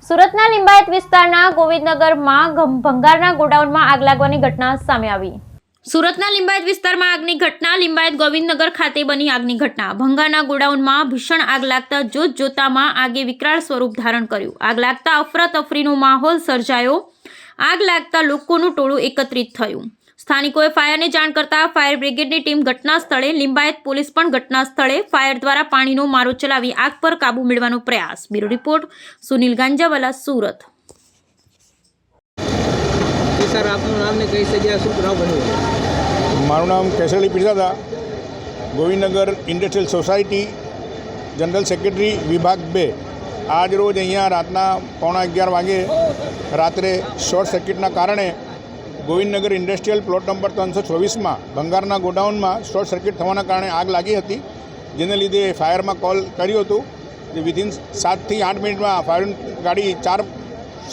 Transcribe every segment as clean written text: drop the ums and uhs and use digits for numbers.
સુરતના લિંબાયત વિસ્તારના ગોવિંદનગરમાં ભંગારના ગોડાઉનમાં આગ લાગવાની ઘટના સામે આવી। સુરતના લિંબાયત વિસ્તારમાં આગની ઘટના લિંબાયત ગોવિંદનગર ખાતે બની। આગની ઘટના ભંગારના ગોડાઉનમાં ભીષણ આગ લાગતા જોતજોતામાં આગે વિકરાળ સ્વરૂપ ધારણ કર્યું। આગ લાગતા અફરાતફરીનો માહોલ સર્જાયો। આગ લાગતા લોકોનું ટોળું એકત્રિત થયું। સ્થાનિકોએ ફાયરને જાણ કરતા ફાયર બ્રિગેડની ટીમ ઘટના સ્થળે, લિંબાયત પોલીસ પણ ઘટના સ્થળે ફાયર દ્વારા પાણીનો મારો ચલાવી આગ પર કાબુ મેળવવાનો પ્રયાસ। Bureau report Sunil Ganjawala, Surat. Sir, આપનું નામ ને કઈ જગ્યાએ શું બનાવ બન્યો? મારું નામ Kesari Pirsada, Govindnagar industrial society, general secretary, વિભાગ 2। આજ રોજ અહીંયા રાતના 11:15 વાગે રાત્રે શોર્ટ સર્કિટના કારણે ગોવિંદનગર ઇન્ડસ્ટ્રીયલ પ્લોટ નંબર 324માં ભંગારના ગોડાઉનમાં શોર્ટ સર્કિટ થવાના કારણે આગ લાગી હતી, જેને લીધે ફાયરમાં કોલ કર્યું હતું। જે વિધિન 7 થી 8 મિનિટમાં ફાયર ગાડી 4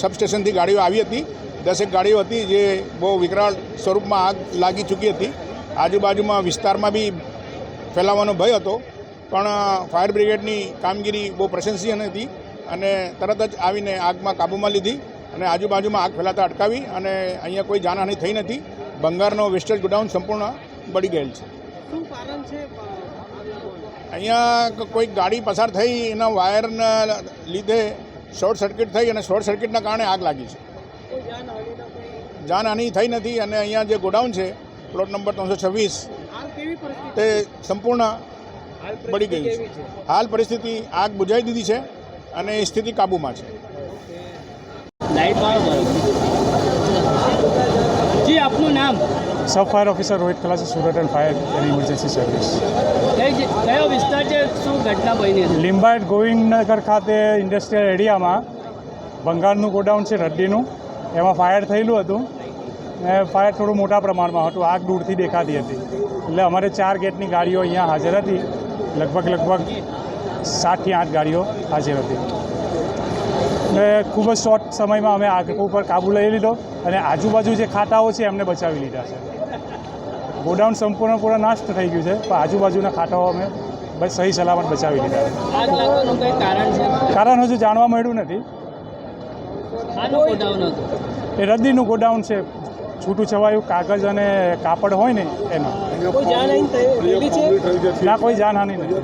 સબસ્ટેશનથી ગાડીઓ આવી હતી। 10 ગાડીઓ હતી જે બહુ વિકરાળ સ્વરૂપમાં આગ લાગી ચૂકી હતી। આજુબાજુમાં વિસ્તારમાં બી ફેલાવાનો ભય હતો, પણ ફાયર બ્રિગેડની કામગીરી બહુ પ્રશંસનીય હતી અને તરત જ આવીને આગમાં કાબૂમાં લીધી અને આજુબાજુમાં આગ ફેલાતા અટકાવી અને અહીંયા કોઈ જાનહાનિ થઈ નથી। ભંગારનો વેસ્ટેજ ગોડાઉન સંપૂર્ણ બળી ગયેલ છે। શું કારણ છે? અહીંયા કોઈ ગાડી પસાર થઈ, એના વાયરના લીધે શોર્ટ સર્કિટ થઈ અને શોર્ટ સર્કિટના કારણે આગ લાગી છે। જાનહાનિ થઈ નથી અને અહીંયા જે ગોડાઉન છે પ્લોટ નંબર 326 તે સંપૂર્ણ બળી ગયું છે। હાલ પરિસ્થિતિ આગ બુઝાવી દીધી છે અને સ્થિતિ કાબૂમાં છે। જી, આપનું નામ? सब fire officer Rohit Khalasi, Surat and fire and emergency service. કયો વિસ્તાર છે? શું ઘટના બની હતી? લિંબાયત ગોવિંદનગર ખાતે ઇન્ડસ્ટ્રીયલ એરિયામાં ભંગારનું ગોડાઉન છે રદ્દીનું, એમાં ફાયર થયેલું હતું ને ફાયર થોડું મોટા પ્રમાણમાં હતું। આગ દૂરથી દેખાતી હતી એટલે અમારે 4 ગેટની ગાડીઓ અહીંયા હાજર હતી। લગભગ 7 થી 8 ગાડીઓ હાજર હતી ને ખૂબ જ શોર્ટ સમયમાં અમે આગ ઉપર કાબૂ લઈ લીધો અને આજુબાજુ જે ખાતાઓ છે એમને બચાવી લીધા છે। ગોડાઉન સંપૂર્ણ નાશ થઈ ગયું છે, પણ આજુબાજુના ખાતાઓ અમે બસ સહી સલામત બચાવી લીધા છે। આગ લાગવાનું કઈ કારણ છે? કારણ હજુ જાણવા મળ્યું નથી। આનું ગોડાઉન હતું? એ રદ્દીનું ગોડાઉન છે, છૂટું છવાયું કાગળ અને કાપડ હોય ને એનો। કોઈ જાનહાનિ થયેલી છે? ના, કોઈ જાનહાનિ નથી।